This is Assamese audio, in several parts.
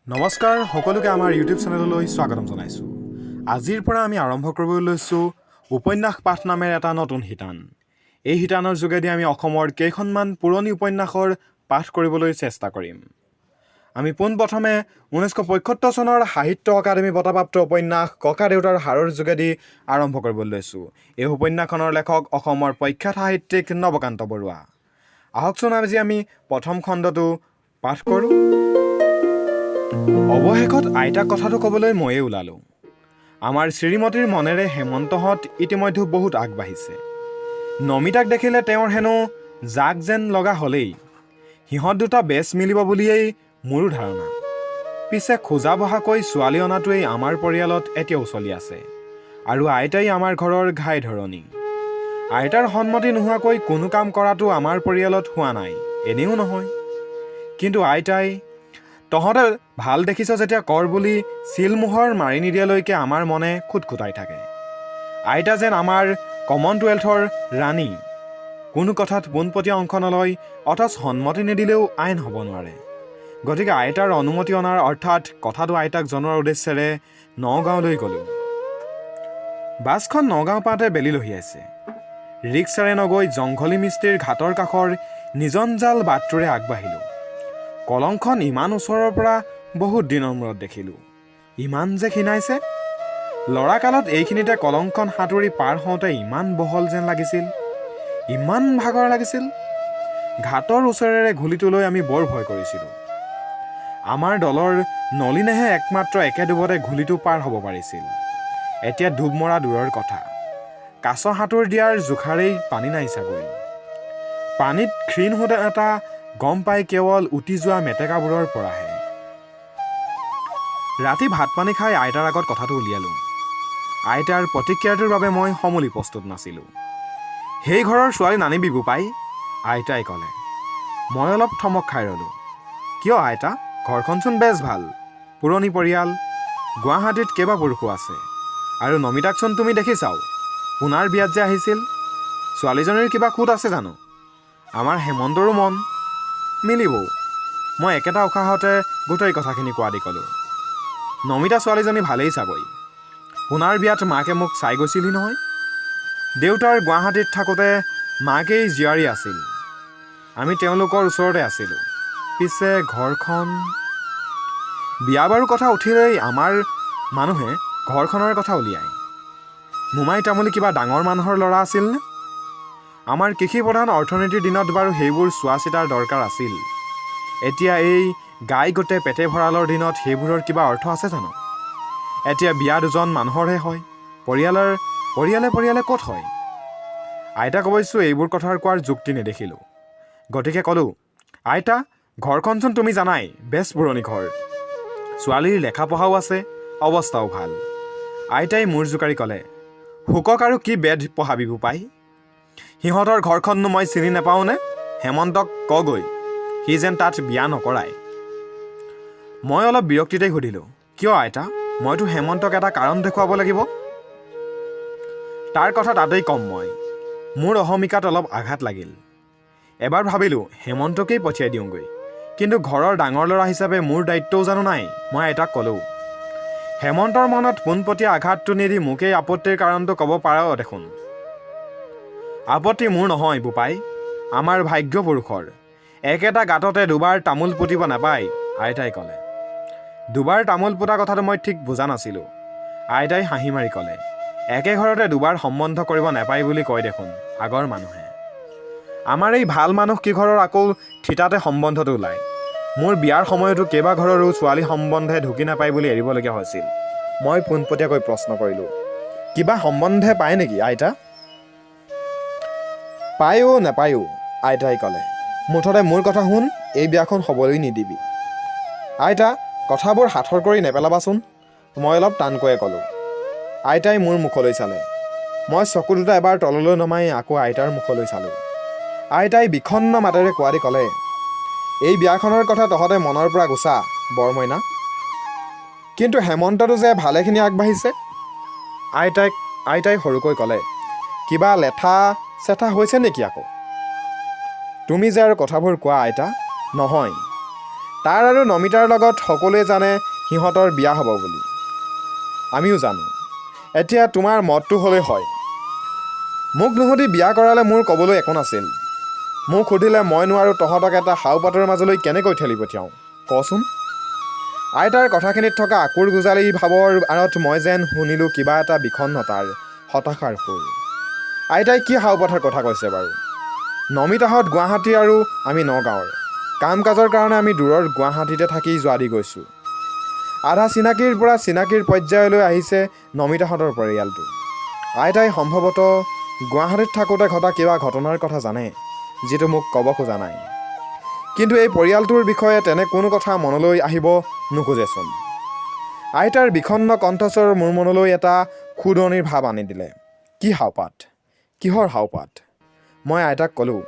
নমস্কাৰ সকলোকে আমাৰ ইউটিউব চেনেললৈ স্বাগতম জনাইছোঁ। আজিৰ পৰা আমি আৰম্ভ কৰিবলৈ লৈছোঁ উপন্যাস পাঠ নামেৰ এটা নতুন শিতান। এই শিতানৰ যোগেদি আমি অসমৰ কেইখনমান পুৰণি উপন্যাসৰ পাঠ কৰিবলৈ চেষ্টা কৰিম। আমি পোনপ্ৰথমে 1975 চনৰ সাহিত্য অকাডেমী বঁটাপ্ৰাপ্ত উপন্যাস ককা দেউতাৰ হাৰৰ যোগেদি আৰম্ভ কৰিবলৈ লৈছোঁ। এই উপন্যাসখনৰ লেখক অসমৰ প্ৰখ্যাত সাহিত্যিক নৱকান্ত বৰুৱা। আহকচোন আজি আমি প্ৰথম খণ্ডটো পাঠ কৰোঁ। অৱশেষত আইতাক কথাটো ক'বলৈ ময়ে ওলালোঁ। আমাৰ শ্ৰীমতীৰ মনেৰে হেমন্তহঁত ইতিমধ্যে বহুত আগবাঢ়িছে। নমিতাক দেখিলে তেওঁৰ হেনো জাক যেন লগা হ'লেই। সিহঁত দুটা বেচ মিলিব বুলিয়েই মোৰো ধাৰণা। পিছে খোজা বহাকৈ ছোৱালী অনাটোৱেই আমাৰ পৰিয়ালত এতিয়াও চলি আছে। আৰু আইতাই আমাৰ ঘৰৰ ঘাই ধৰণী। আইতাৰ সন্মতি নোহোৱাকৈ কোনো কাম কৰাটো আমাৰ পৰিয়ালত হোৱা নাই, এনেও নহয়। কিন্তু আইতাই তহঁতে ভাল দেখিছ যেতিয়া কৰ বুলি চিলমোহৰ মাৰি নিদিয়ালৈকে আমাৰ মনে খুটখুটাই থাকে। আইতা যেন আমাৰ কমনৱেলথৰ ৰাণী। কোনো কথাত পোনপটীয়া অংশ নলয়, অথচ সন্মতি নিদিলেও আইন হ'ব নোৱাৰে। গতিকে আইতাৰ অনুমতি অনাৰ অৰ্থাৎ কথাটো আইতাক জনোৱাৰ উদ্দেশ্যেৰে নগাঁৱলৈ গ'লোঁ। বাছখন নগাঁও পাওঁতে বেলি লহিয়াইছে। ৰিক্সাৰে নগৈ জংঘলী মিস্ত্ৰীৰ ঘাটৰ কাষৰ নিজনজাল বাটটোৰে আগবাঢ়িলোঁ। কলংখন ইমান ওচৰৰ পৰা বহুত দিনৰ মূৰত দেখিলোঁ। ইমান যে ক্ষীণাইছে। ল'ৰাকালত এইখিনিতে কলংখন সাঁতুৰি পাৰ হওঁতে ইমান বহল যেন লাগিছিল, ইমান ভাগৰ লাগিছিল। ঘাটৰ ওচৰেৰে ঘুলিটোলৈ আমি বৰ ভয় কৰিছিলোঁ। আমাৰ দলৰ নলিনেহে একমাত্ৰ একে ডুবতে ঘুলিটো পাৰ হ'ব পাৰিছিল। এতিয়া ডুব মৰা দূৰৰ কথা, কাছ সাঁতোৰ দিয়াৰ জোখাৰেই পানী নাই চাগৈ। পানীত ক্ষীণ হোৱা এটা গম পাই কেৱল উটি যোৱা মেটেকাবোৰৰ পৰাহে। ৰাতি ভাত পানী খাই আইতাৰ আগত কথাটো উলিয়ালোঁ। আইতাৰ প্ৰতিক্ৰিয়াটোৰ বাবে মই সমূলি প্ৰস্তুত নাছিলোঁ। সেই ঘৰৰ ছোৱালী নানিবি বোপাই, আইতাই ক'লে। মই অলপ থমক খাই ৰ'লোঁ। কিয় আইতা, ঘৰখনচোন বেছ ভাল, পুৰণি পৰিয়াল, গুৱাহাটীত কেইবা পুৰুষো আছে। আৰু নমিতাকচোন তুমি দেখিছাও, পুনাৰ বিয়াত যে আহিছিল। ছোৱালীজনীৰ কিবা খুট আছে জানো? আমাৰ হেমন্তৰো মন মিলিবও। মই একেটা উশাহতে গোটেই কথাখিনি কোৱা দি ক'লোঁ। নমিতা ছোৱালীজনী ভালেই চাগৈ। পুনাৰ বিয়াত মাকে মোক চাই গৈছিলহি নহয়। দেউতাৰ গুৱাহাটীত থাকোঁতে মাকেই জীয়াৰী আছিল। আমি তেওঁলোকৰ ওচৰতে আছিলোঁ। পিছে ঘৰখন বিয়া বাৰু কথা উঠিলেই আমাৰ মানুহে ঘৰখনৰ কথা উলিয়ায়। মোমাই তামুলী কিবা ডাঙৰ মানুহৰ ল'ৰা আছিলনে? আমাৰ কৃষি প্ৰধান অৰ্থনীতিৰ দিনত বাৰু সেইবোৰ চোৱা চিতাৰ দৰকাৰ আছিল। এতিয়া এই গাই গোটেই পেটে ভঁৰালৰ দিনত সেইবোৰৰ কিবা অৰ্থ আছে জানো? এতিয়া বিয়া দুজন মানুহৰহে হয়, পৰিয়ালে ক'ত হয়? আইতাক অৱশ্যে এইবোৰ কথাৰ কোৱাৰ যুক্তি নেদেখিলোঁ। গতিকে ক'লোঁ, আইতা, ঘৰখনচোন তুমি জানাই বেছ পুৰণি ঘৰ। ছোৱালীৰ লেখা পঢ়াও আছে, অৱস্থাও ভাল। আইতাই মূৰ জোকাৰি ক'লে, শুকক আৰু কি বেদ পঢ়াবি বোপাই। সিহঁতৰ ঘৰখননো মই চিনি নাপাওঁনে? হেমন্তক কগৈ, সি যেন তাত বিয়া নকৰায়। মই অলপ বিৰক্তিতেই সুধিলোঁ, কিয় আইতা, মইতো হেমন্তক এটা কাৰণ দেখুৱাব লাগিব। তাৰ কথা তাতেই ক'ম মই। মোৰ অহমিকাত অলপ আঘাত লাগিল। এবাৰ ভাবিলোঁ হেমন্তকেই পঠিয়াই দিওঁগৈ। কিন্তু ঘৰৰ ডাঙৰ ল'ৰা হিচাপে মোৰ দায়িত্বও জানো নাই। মই আইতাক ক'লোঁ, হেমন্তৰ মনত পোনপটীয়া আঘাতটো নিদি মোকেই আপত্তিৰ কাৰণটো ক'ব পাৰ দেখোন। আপত্তি মোৰ নহয় বোপাই, আমাৰ ভাগ্য পুৰুষৰ। একেটা গাঁততে দুবাৰ তামোল পুতিব নাপায়, আইতাই ক'লে। দুবাৰ তামোল পোতা কথাটো মই ঠিক বুজা নাছিলোঁ। আইতাই হাঁহি মাৰি ক'লে, একে ঘৰতে দুবাৰ সম্বন্ধ কৰিব নাপায় বুলি কয় দেখোন আগৰ মানুহে। আমাৰ এই ভাল মানুহ কিঘৰৰ আকৌ থিতাতে সম্বন্ধটো ওলায়। মোৰ বিয়াৰ সময়তো কেইবা ঘৰৰো ছোৱালী সম্বন্ধে ঢুকি নাপায় বুলি এৰিবলগীয়া হৈছিল। মই পোনপটীয়াকৈ প্ৰশ্ন কৰিলোঁ, কিবা সম্বন্ধে পায় নেকি আইতা? পায়ো নাপায়ো, আইতাই ক'লে। মুঠতে মোৰ কথা শুন, এই বিয়াখন হ'বলৈ নিদিবি। আইতা, কথাবোৰ হাতৰ কৰি নেপেলাবাচোন, মই অলপ টানকৈয়ে ক'লোঁ। আইতাই মোৰ মুখলৈ চালে। মই চকু দুটা এবাৰ তললৈ নমাই আকৌ আইতাৰ মুখলৈ চালোঁ। আইতাই বিষণ্ণ মাতেৰে কোৱা দি ক'লে, এই বিয়াখনৰ কথা তহঁতে মনৰ পৰা গুচা বৰমইনা। কিন্তু হেমন্তটো যে ভালেখিনি আগবাঢ়িছে। আইতাই সৰুকৈ ক'লে, কিবা লেঠা চেঠা হৈছে নেকি আকৌ? তুমি যে আৰু কথাবোৰ কোৱা আইতা, নহয় তাৰ আৰু নমিতাৰ লগত সকলোৱে জানে সিহঁতৰ বিয়া হ'ব বুলি। আমিও জানো। এতিয়া তোমাৰ মতটো হ'লেই হয়। মোক নুসুধি বিয়া কৰালে মোৰ ক'বলৈ একো নাছিল। মোক সুধিলে মই নোৱাৰোঁ তহঁতক এটা হাওপাতৰ মাজলৈ কেনেকৈ ঠেলি পঠিয়াওঁ কচোন। আইতাৰ কথাখিনিত থকা আকুৰ গোজালি ভাৱৰ আঁৰত মই যেন শুনিলোঁ কিবা এটা বিষণ্ণতাৰ হতাশাৰ সুৰ। আইতাই কি হাওপাতৰ কথা কৈছে বাৰু? নমিতাহঁত গুৱাহাটী আৰু আমি নগাঁৱৰ। কাম কাজৰ কাৰণে আমি দূৰৰ গুৱাহাটীতে থাকি যোৱা দি গৈছোঁ। আধা চিনাকিৰ পৰা চিনাকিৰ পৰ্যায়লৈ আহিছে নমিতাহঁতৰ পৰিয়ালটো। আইতাই সম্ভৱতঃ গুৱাহাটীত থাকোঁতে ঘটা কিবা ঘটনাৰ কথা জানে, যিটো মোক ক'ব খোজা নাই। কিন্তু এই পৰিয়ালটোৰ বিষয়ে তেনে কোনো কথা মনলৈ আহিব নোখোজেচোন। আইতাৰ বিষণ্ণ কণ্ঠস্বৰ মোৰ মনলৈ এটা খুদনিৰ ভাৱ আনি দিলে। কি হাওপাত? কিহৰ হাওপাত? মই আইতাক ক'লোঁ,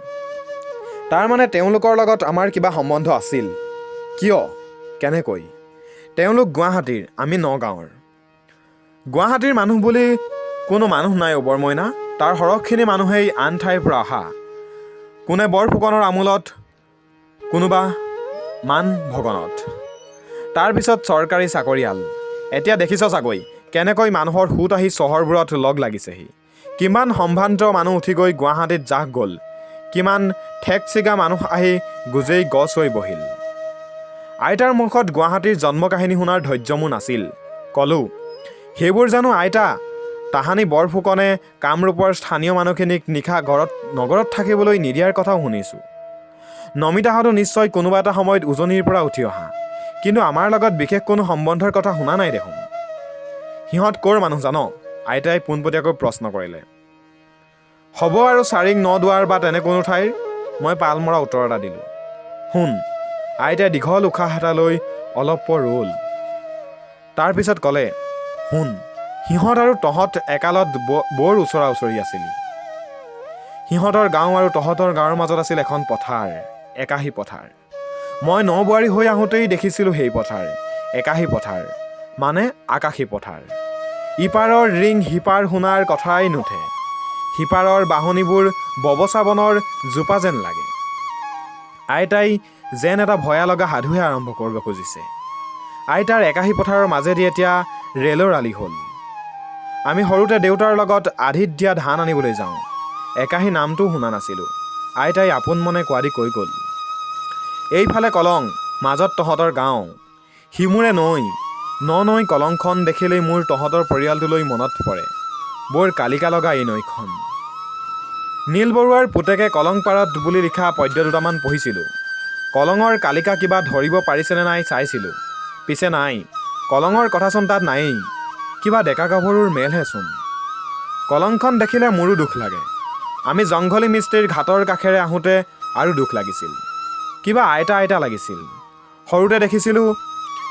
তাৰমানে তেওঁলোকৰ লগত আমাৰ কিবা সম্বন্ধ আছিল। কিয়? কেনেকৈ? তেওঁলোক গুৱাহাটীৰ, আমি নগাঁৱৰ। গুৱাহাটীৰ মানুহ বুলি কোনো মানুহ নাই অ বৰমইনা। তাৰ সৰহখিনি মানুহেই আন ঠাইৰ পৰা অহা। কোনে বৰফুকনৰ আমোলত, কোনোবা মান ভগনত, তাৰপিছত চৰকাৰী চাকৰিয়াল। এতিয়া দেখিছ চাগৈ কেনেকৈ মানুহৰ সুত আহি চহৰবোৰত লগ লাগিছেহি। কিমান সম্ভ্ৰান্ত মানুহ উঠি গৈ গুৱাহাটীত জাহ গ'ল। কিমান ঠেকচিগা মানুহ আহি গোজেই গছ হৈ বহিল। আইতাৰ মুখত গুৱাহাটীৰ জন্ম কাহিনী শুনাৰ ধৈৰ্য মোৰ নাছিল। ক'লোঁ, সেইবোৰ জানো আইতা তাহানি বৰফুকনে কামৰূপৰ স্থানীয় মানুহখিনিক নিশা নগৰত থাকিবলৈ নিদিয়াৰ কথাও শুনিছোঁ। নমিতাহঁতো নিশ্চয় কোনোবা এটা সময়ত উজনিৰ পৰা উঠি অহা। কিন্তু আমাৰ লগত বিশেষ কোনো সম্বন্ধৰ কথা শুনা নাই দেখোন। সিহঁত ক'ৰ মানুহ জান? আইতাই পোনপটীয়াকৈ প্ৰশ্ন কৰিলে। হ'ব আৰু চাৰিং নদুৱাৰ বা তেনে কোনো ঠাইৰ। মই পালমৰা উত্তৰ এটা দিলোঁ। শুন। আইতাই দীঘল উশাহ এটা লৈ অলপ পৰ ৰ'ল। তাৰপিছত ক'লে, শুন, সিহঁত আৰু তহঁত একালত বৰ ওচৰা ওচৰি আছিলি। সিহঁতৰ গাঁও আৰু তহঁতৰ গাঁৱৰ মাজত আছিল এখন পথাৰ, একাশী পথাৰ। মই নবোৱাৰী হৈ আহোঁতেই দেখিছিলোঁ সেই পথাৰ, একাশী পথাৰ, মানে আকাশী পথাৰ। ইপাৰৰ ৰিং সিপাৰ শুনাৰ কথাই নুঠে। সিপাৰৰ বাহনিবোৰ ববচাবনৰ জোপা যেন লাগে। আইতাই যেন এটা ভয়া লগা সাধুহে আৰম্ভ কৰিব খুজিছে। আইতাৰ একাশী পথাৰৰ মাজেদি এতিয়া ৰেলৰ আলি হ'ল। আমি সৰুতে দেউতাৰ লগত আধিত দিয়া ধান আনিবলৈ যাওঁ। একাশী নামটোও শুনা নাছিলোঁ। আইতাই আপোন মনে কোৱাদি কৈ গ'ল। এইফালে কলং, মাজত তহঁতৰ গাঁও। সিমূৰে নৈ। নৈ কলংখন দেখিলেই মোৰ তহঁতৰ পৰিয়ালটোলৈ মনত পৰে। বৰ কালিকা লগা এই নৈখন। নীল বৰুৱাৰ পুতেকে কলং পাৰত বুলি লিখা পদ্য দুটামান পঢ়িছিলোঁ। কলঙৰ কালিকা কিবা ধৰিব পাৰিছেনে নাই চাইছিলোঁ। পিছে নাই। কলঙৰ কথাচোন তাত নায়েই। কিবা ডেকা গাভৰুৰ মেলহেচোন। কলংখন দেখিলে মোৰো দুখ লাগে। আমি জংঘলী মিস্ত্ৰীৰ ঘাটৰ কাষেৰে আহোঁতে আৰু দুখ লাগিছিল। কিবা আইতা আইতা লাগিছিল। সৰুতে দেখিছিলোঁ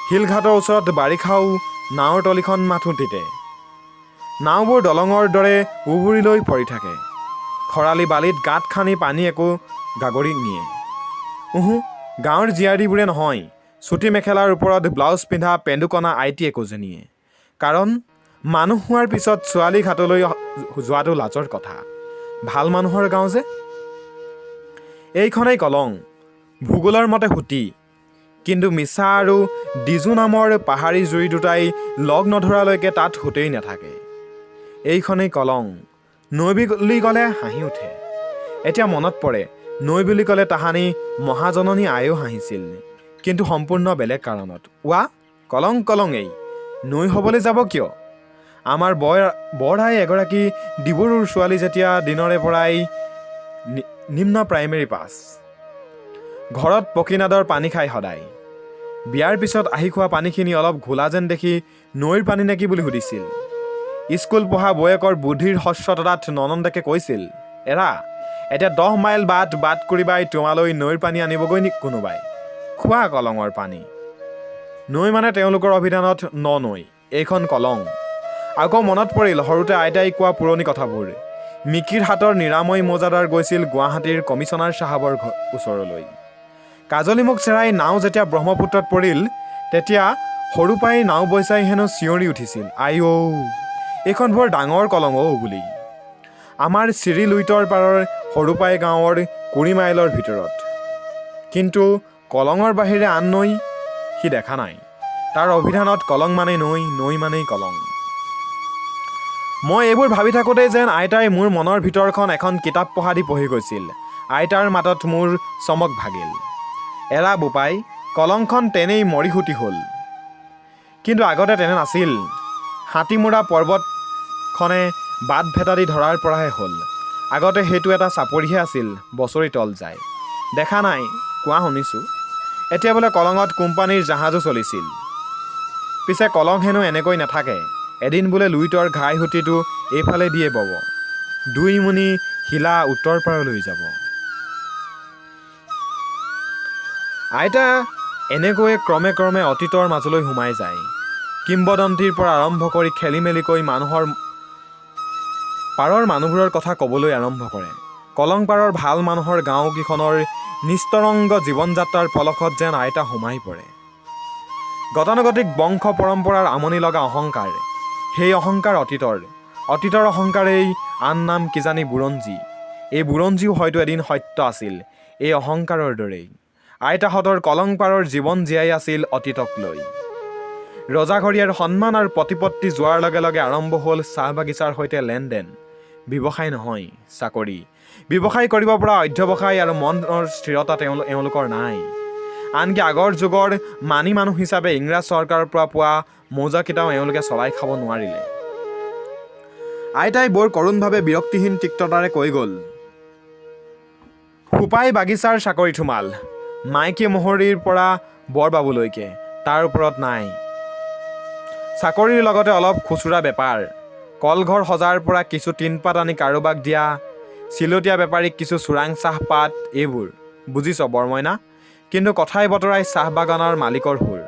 শিলঘাটৰ ওচৰত বাৰিষাও নাৱৰ তলিখন মাথো তিতে। নাওবোৰ দলঙৰ দৰে উভুৰি লৈ পৰি থাকে। খৰালি বালিত গাঁত খানি পানী একো গাগৰি নিয়ে। গাঁৱৰ জীয়াৰীবোৰে নহয়, চুটি মেখেলাৰ ওপৰত ব্লাউজ পিন্ধা পেন্দুকণা আইটি একোজনীয়ে। কাৰণ মানুহ হোৱাৰ পিছত ছোৱালী ঘাটলৈ যোৱাটো লাজৰ কথা। ভাল মানুহৰ গাঁও যে। এইখনেই কলং। ভূগোলৰ মতে সুঁতি। কিন্তু মিছা আৰু ডিজু নামৰ পাহাৰী জুৰি দুটাই লগ নধৰালৈকে তাত সুঁতেই নাথাকে। এইখনেই কলং। নৈ বুলি ক'লে হাঁহি উঠে। এতিয়া মনত পৰে, নৈ বুলি ক'লে তাহানি মহাজননী আয়েও হাঁহিছিল। কিন্তু সম্পূৰ্ণ বেলেগ কাৰণত। কলঙেই। নৈ হ'বলৈ যাব কিয়? আমাৰ বৰআই এগৰাকী ডিবৰুৰ ছোৱালী যেতিয়া দিনৰে পৰাই নিম্ন প্ৰাইমেৰী পাছ। ঘৰত পকীনাদৰ পানী খাই সদায়। বিয়াৰ পিছত আহি খোৱা পানীখিনি অলপ ঘোলা যেন দেখি নৈৰ পানী নেকি বুলি সুধিছিল। স্কুল পঢ়া বৌয়েকৰ বুদ্ধিৰ হস্ৰতাত ননন্দেকে কৈছিল, এৰা, এতিয়া 10 মাইল বাট কৰিবাই তোমালৈ নৈৰ পানী আনিবগৈ কোনোবাই। খোৱা কলঙৰ পানী। নৈ মানে তেওঁলোকৰ অভিধানত নৈ। এইখন কলং। আকৌ মনত পৰিল সৰুতে আইতাই কোৱা পুৰণি কথাবোৰ। মিকিৰ হাতৰ নিৰাময় মৌজাদাৰ গৈছিল গুৱাহাটীৰ কমিছনাৰ চাহাবৰ ওচৰলৈ। কাজলীমুখ চেৰাই নাও যেতিয়া ব্ৰহ্মপুত্ৰত পৰিল, তেতিয়া সৰু পাই নাও বৈচাই হেনো চিঞৰি উঠিছিল, আই ঔ, এইখন বৰ ডাঙৰ কলং ঔ বুলি। আমাৰ চিৰি লুইতৰ পাৰৰ সৰুপাই গাঁৱৰ 20 মাইলৰ ভিতৰত। কিন্তু কলঙৰ বাহিৰে আন নৈ সি দেখা নাই। তাৰ অভিধানত কলং মানে নৈ, নৈ মানেই কলং। মই এইবোৰ ভাবি থাকোঁতেই যেন আইতাই মোৰ মনৰ ভিতৰখন এখন কিতাপ পঢ়া দি পঢ়ি গৈছিল। আইতাৰ মাতত মোৰ চমক ভাগিল। এৰা বোপাই, কলংখন তেনেই মৰিসুটি হ'ল। কিন্তু আগতে তেনে নাছিল। হাতীমূৰা পৰ্বতখনে বাট ভেটা দি ধৰাৰ পৰাহে হ'ল। আগতে সেইটো এটা চাপৰিহে আছিল, বছৰি তল যায়। দেখা নাই, কোৱা শুনিছোঁ। এতিয়া বোলে কলঙত কোম্পানীৰ জাহাজো চলিছিল। পিছে কলং হেনো এনেকৈ নাথাকে। এদিন বোলে লুইতৰ ঘাই সুঁতিটো এইফালে দিয়ে বব। 2 মুনি শিলা উত্তৰ পাৰলৈ যাব। আইতা এনেকৈয়ে ক্ৰমে ক্ৰমে অতীতৰ মাজলৈ সোমাই যায়। কিম্বদন্তীৰ পৰা আৰম্ভ কৰি খেলি মেলিকৈ পাৰৰ মানুহবোৰৰ কথা ক'বলৈ আৰম্ভ কৰে। কলং পাৰৰ ভাল মানুহৰ গাঁওকেইখনৰ নিস্তৰংগ জীৱন যাত্ৰাৰ পলকত যেন আইতা সোমাই পৰে। গতানুগতিক বংশ পৰম্পৰাৰ আমনি লগা অহংকাৰ। সেই অহংকাৰ অতীতৰ অহংকাৰেই আন নাম কিজানি বুৰঞ্জী। এই বুৰঞ্জীও হয়তো এদিন সত্য আছিল, এই অহংকাৰৰ দৰেই। আইতাহঁতৰ কলং পাৰৰ জীৱন জীয়াই আছিল অতীতক লৈ। ৰজাঘৰীয়াৰ সন্মান আৰু প্ৰতিপত্তি যোৱাৰ লগে লগে আৰম্ভ হ'ল চাহ বাগিচাৰ সৈতে লেনদেন। ব্যৱসায় নহয়, চাকৰি। ব্যৱসায় কৰিব পৰা অধ্যৱসায় আৰু মনৰ স্থিৰতা এওঁলোকৰ নাই। আনকি আগৰ যুগৰ মানি মানুহ হিচাপে ইংৰাজ চৰকাৰৰ পৰা পোৱা মৌজাকেইটাও এওঁলোকে চলাই খাব নোৱাৰিলে। আইতাই বৰ কৰোণভাৱে বিৰক্তিহীন তিক্ততাৰে কৈ গ'ল, সোপাই বাগিচাৰ চাকৰিত সোমাল। মাইকী মহৰীৰ পৰা বৰবাবুলৈকে, তাৰ ওপৰত নাই। চাকৰিৰ লগতে অলপ খুচুৰা বেপাৰ। কলঘৰ সজাৰ পৰা কিছু টিনপাত আনি কাৰোবাক দিয়া, চিলতীয়া বেপাৰীক কিছু চোৰাং চাহপাত, এইবোৰ। বুজিছ বৰমইনা? কিন্তু কথাই বতৰাই চাহ বাগানৰ মালিকৰ সুৰ।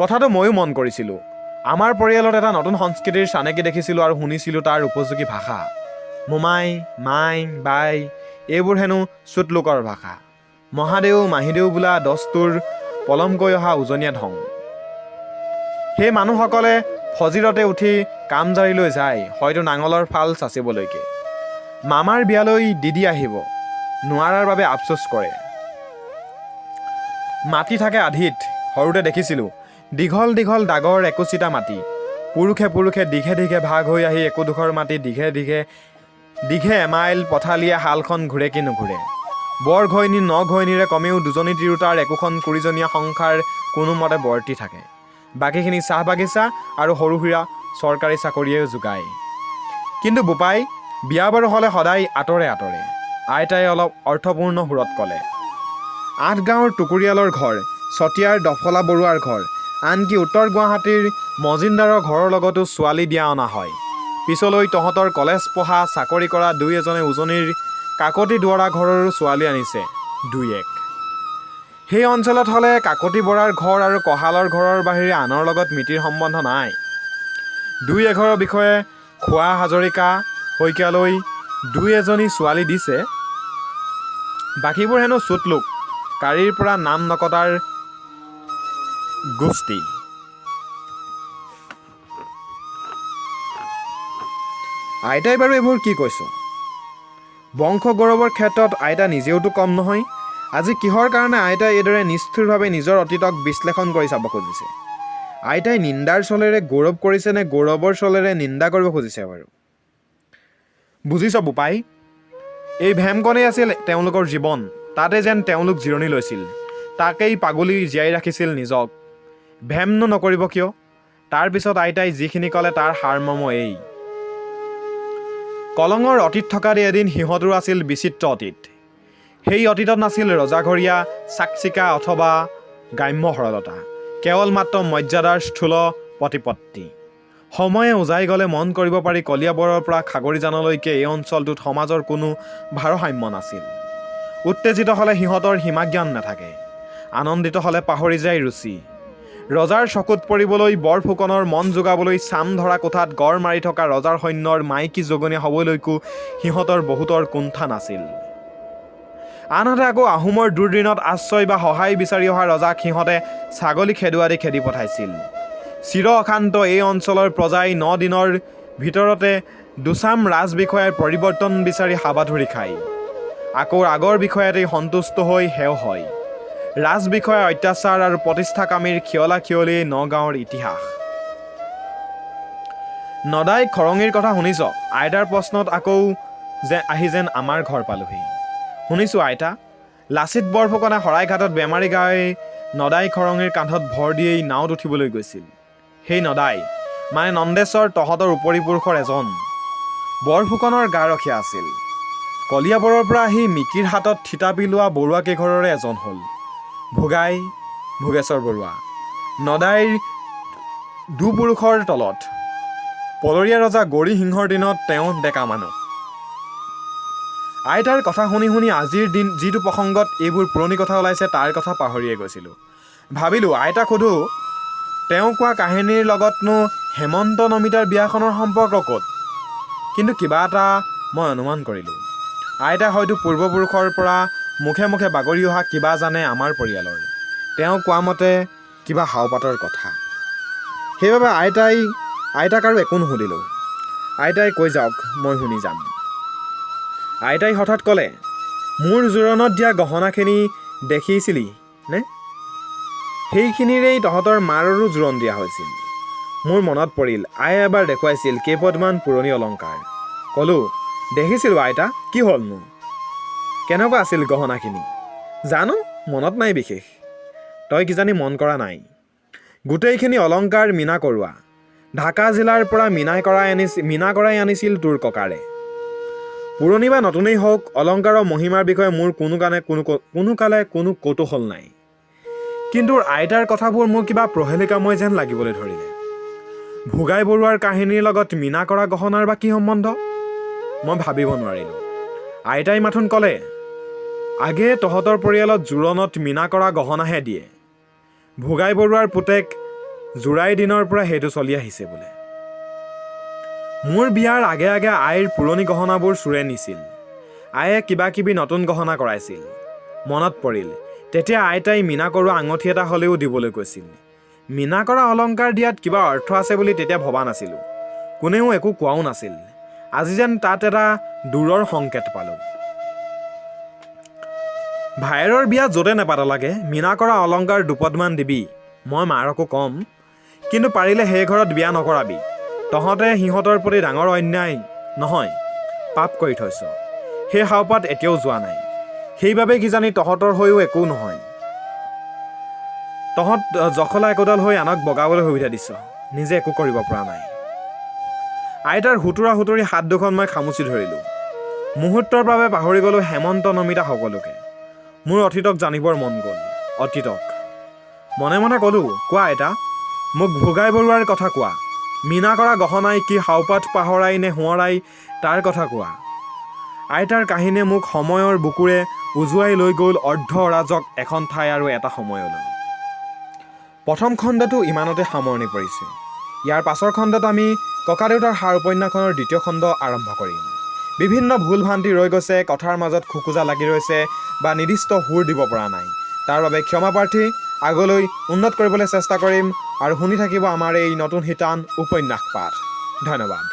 কথাটো ময়ো মন কৰিছিলোঁ। আমাৰ পৰিয়ালত এটা নতুন সংস্কৃতিৰ চানেকি দেখিছিলোঁ আৰু শুনিছিলোঁ তাৰ উপযোগী ভাষা। মোমাই, মাই, বাই এইবোৰ হেনো চুট লোকৰ ভাষা। মহাদেউ মাহীদেউ বোলা দস্তুৰ পলমকৈ অহা উজনীয়া ঢং। সেই মানুহসকলে ফজিৰতে উঠি কামজাৰিলৈ যায়, হয়তো নাঙলৰ ফাল চাচিবলৈকে। মামাৰ বিয়ালৈ দিদি আহিব নোৱাৰাৰ বাবে আফচোচ কৰে। মাটি থাকে আধিত। সৰুতে দেখিছিলোঁ দীঘল দীঘল দাগৰ একোচিতা মাটি। পুৰুষে পুৰুষে দীঘে দীঘে ভাগ হৈ আহি একোডোখৰ মাটি দীঘে এমাইল পথালিয়ে হালখন ঘূৰে কি নুঘূৰে। বৰ ঘৈণী ন ঘৈণীৰে কমেও 2জনী তিৰোতাৰ একোখন 20জনীয়া সংসাৰ কোনোমতে বৰ্তি থাকে। বাকীখিনি চাহ বাগিচা আৰু সৰু সুৰা চৰকাৰী চাকৰিয়ে যোগায়। কিন্তু বোপাই বিয়া বাৰু হ'লে সদায় আঁতৰে আঁতৰে। আইতাই অলপ অৰ্থপূৰ্ণ সুৰত ক'লে, 8 গাঁৱৰ টুকুৰিয়ালৰ ঘৰ, চতিয়াৰ দফলা বৰুৱাৰ ঘৰ, আনকি উত্তৰ গুৱাহাটীৰ মজিন্দাৰৰ ঘৰৰ লগতো ছোৱালী দিয়া অনা হয়। পিছলৈ তহঁতৰ কলেজ পঢ়া চাকৰি কৰা 2-এজনে উজনিৰ কাকতি দুৱৰা ঘৰৰো ছোৱালী আনিছে 2-1। সেই অঞ্চলত হ'লে কাকতি বৰাৰ ঘৰ আৰু কঁহালৰ ঘৰৰ বাহিৰে আনৰ লগত মিতিৰ সম্বন্ধ নাই। 2-এঘৰৰ বিষয়ে খোৱা হাজৰিকা শইকীয়ালৈ 2-এজনী ছোৱালী দিছে। বাকীবোৰ হেনো চুট লোক, কাৰীৰ পৰা নাম নকটাৰ গোষ্ঠী। আইতাই বাৰু এইবোৰ কি কৈছোঁ? বংশ গৌৰৱৰ ক্ষেত্ৰত আইতা নিজেওতো কম নহয়। আজি কিহৰ কাৰণে আইতাই এইদৰে নিষ্ঠুৰভাৱে নিজৰ অতীতক বিশ্লেষণ কৰি চাব খুজিছে? আইতাই নিন্দাৰ চলেৰে গৌৰৱ কৰিছে নে গৌৰৱৰ চলেৰে নিন্দা কৰিব খুজিছে বাৰু? বুজিছ বোপাই, এই ভেমকণেই আছিল তেওঁলোকৰ জীৱন। তাতে যেন তেওঁলোক জিৰণি লৈছিল। তাকেই পাগলী জীয়াই ৰাখিছিল নিজক। ভেমনো নকৰিব কিয়? তাৰপিছত আইতাই যিখিনি ক'লে তাৰ সাৰমৰ্ম এই, কলঙৰ অতীত থকা দি এদিন সিহঁতৰো আছিল বিচিত্ৰ অতীত। সেই অতীতত নাছিল ৰজাঘৰীয়া চাকচিকা অথবা গ্ৰাম্য সৰলতা, কেৱল মাত্ৰ মৰ্যাদাৰ স্থূল প্ৰতিপত্তি। সময়ে উজাই গ'লে মন কৰিব পাৰি কলিয়াবৰৰ পৰা খাগৰিজানলৈকে এই অঞ্চলটোত সমাজৰ কোনো ভাৰসাম্য নাছিল। উত্তেজিত হ'লে সিহঁতৰ সীমাজ্ঞান নাথাকে, আনন্দিত হ'লে পাহৰি যায় ৰুচি। ৰজাৰ চকুত পৰিবলৈ বৰফুকনৰ মন যোগাবলৈ চাম ধৰা কোঠাত গড় মাৰি থকা ৰজাৰ সৈন্যৰ মাইকী জগনীয়া হ'বলৈকো সিহঁতৰ বহুতৰ কুণ্ঠা নাছিল। আনহাতে আকৌ আহোমৰ দুৰ্দিনত আশ্ৰয় বা সহায় বিচাৰি অহা ৰজাক সিহঁতে ছাগলী খেদুৱা দি খেদি পঠাইছিল। চিৰ অশান্ত এই অঞ্চলৰ প্ৰজাই 9 দিনৰ ভিতৰতে দুচাম ৰাজবিষয়াৰ পৰিৱৰ্তন বিচাৰি হাবাথুৰি খায়। আকৌ আগৰ বিষয়তেই সন্তুষ্ট হৈ সেও হয়। ৰাজ বিষয়া অত্যাচাৰ আৰু প্ৰতিষ্ঠাকামীৰ খিয়লা খিয়লি নগাঁৱৰ ইতিহাস। নদাই খৰঙীৰ কথা শুনিছ? আইতাৰ প্ৰশ্নত আকৌ যেন আমাৰ ঘৰ পালোহি। শুনিছোঁ আইতা। লাচিত বৰফুকনে শৰাইঘাটত বেমাৰী গাই নদাই খৰঙীৰ কান্ধত ভৰ দিয়েই নাৱত উঠিবলৈ গৈছিল। সেই নদাই মানে নন্দেশ্বৰ তহঁতৰ উপৰিপুৰুষৰ এজন বৰফুকনৰ গাৰখীয়া আছিল। কলিয়াবৰৰ পৰা আহি মিকিৰ হাতত থিতাপি লোৱা বৰুৱা কেইঘৰৰে এজন হ'ল ভোগেশ্বৰ বৰুৱা। নদাইৰ দুপুৰুষৰ তলত পলৰীয়া ৰজা গৌৰী সিংহৰ দিনত তেওঁ ডেকা মানুহ। আইতাৰ কথা শুনি শুনি আজিৰ দিন যিটো প্ৰসংগত এইবোৰ পুৰণি কথা ওলাইছে তাৰ কথা পাহৰিয়ে গৈছিলোঁ। ভাবিলোঁ আইতাক সোধো, তেওঁ কোৱা কাহিনীৰ লগতনো হেমন্ত নমিতাৰ বিয়াখনৰ সম্পৰ্ক ক'ত? কিন্তু কিবা এটা মই অনুমান কৰিলোঁ। আইতাই হয়তো পূৰ্বপুৰুষৰ পৰা মুখে মুখে বাগৰি অহা কিবা জানে আমাৰ পৰিয়ালৰ। তেওঁ কোৱা মতে কিবা হাওপাতৰ কথা। সেইবাবে আইতাক আৰু একো নুসুধিলোঁ। আইতাই কৈ যাওক, মই শুনি যাম। আইতাই হঠাৎ ক'লে, মোৰ জোৰণত দিয়া গহনাখিনি দেখিছিলি নে? সেইখিনিৰেই তহঁতৰ মাৰৰো জোৰণ দিয়া হৈছিল। মোৰ মনত পৰিল আয়ে এবাৰ দেখুৱাইছিল কেইপদমান পুৰণি অলংকাৰ। ক'লোঁ, দেখিছিলোঁ আইতা, কি হ'লনো? কেনেকুৱা আছিল গহনাখিনি? জানো, মনত নাই বিশেষ। তই কিজানি মন কৰা নাই। গোটেইখিনি অলংকাৰ মীনা কৰোৱা। ঢাকা জিলাৰ পৰা মীনা কৰাই আনিছিল তোৰ ককাৰে। পুৰণি বা নতুনেই হওক, অলংকাৰৰ মহিমাৰ বিষয়ে মোৰ কোনো কালে কোনো কৌতূহল নাই। কিন্তু আইতাৰ কথাবোৰ মোৰ কিবা প্ৰহেলিকাময় যেন লাগিবলৈ ধৰিলে। ভোগাই বৰুৱাৰ কাহিনীৰ লগত মীনা কৰা গহনাৰ বা কি সম্বন্ধ? মই ভাবিব নোৱাৰিলোঁ। আইতাই মাথোন ক'লে, আগে তহঁতৰ পৰিয়ালত জোৰণত মীনা কৰা গহনাহে দিয়ে। ভোগাই বৰুৱাৰ পুতেক জোৰাই দিনৰ পৰা সেইটো চলি আহিছে বোলে। মোৰ বিয়াৰ আগে আগে আইৰ পুৰণি গহনাবোৰ চোৰে নিছিল। আয়ে কিবা কিবি নতুন গহনা কৰাইছিল। মনত পৰিল, তেতিয়া আইতাই মীনা কৰোৱা আঙঠি এটা হ'লেও দিবলৈ কৈছিল। মীনা কৰা অলংকাৰ দিয়াত কিবা অৰ্থ আছে বুলি তেতিয়া ভবা নাছিলোঁ। কোনেও একো কোৱাও নাছিল। আজি যেন তাত এটা দূৰৰ সংকেত পালোঁ। ভায়েৰৰ বিয়া য'তে নেপাত লাগে মীনা কৰা অলংকাৰ দুপদমান দিবি, মই মাৰকো ক'ম। কিন্তু পাৰিলে সেই ঘৰত বিয়া নকৰাবি। তহঁতে সিহঁতৰ প্ৰতি ডাঙৰ অন্যায় নহয়, পাপ কৰি থৈছ। সেই হাওপাত এতিয়াও যোৱা নাই। সেইবাবে কিজানি তহঁতৰ হৈও একো নহয়। তহঁত জখলা একোডাল হৈ আনক বগাবলৈ সুবিধা দিছ, নিজে একো কৰিব পৰা নাই। আইতাৰ হুতুৰা হুতুৰি হাত দুখন মই খামুচি ধৰিলোঁ। মুহূৰ্তৰ বাবে পাহৰি গ'লোঁ হেমন্ত নমিতা সকলোকে। মোৰ অতীতক জানিবৰ মন গ'ল। অতীতক মনে মনে ক'লোঁ, কোৱা আইতা, মোক ভোগাই বৰুৱাৰ কথা কোৱা। মীনা কৰা গহনাই কি হাওপাত পাহৰাই নে সোঁৱৰাই তাৰ কথা কোৱা। আইতাৰ কাহিনীয়ে মোক সময়ৰ বুকুৰে উজুৱাই লৈ গ'ল অৰ্ধ অৰাজক এখন ঠাই আৰু এটা সময়লৈ। প্ৰথম খণ্ডটো ইমানতে সামৰণি পৰিছে। ইয়াৰ পাছৰ খণ্ডত আমি ককাদেউতাৰ সাৰ উপন্যাসখনৰ দ্বিতীয় খণ্ড আৰম্ভ কৰিম। বিভিন্ন ভুল ভ্ৰান্তি ৰৈ গৈছে, কথাৰ মাজত খোকোজা লাগি ৰৈছে বা নিৰ্দিষ্ট সুৰ দিব পৰা নাই। তাৰ বাবে ক্ষমা প্ৰাৰ্থী। আগলৈ উন্নত কৰিবলৈ চেষ্টা কৰিম আৰু শুনি থাকিব আমাৰ এই নতুন শিতান উপন্যাস পাঠ। ধন্যবাদ।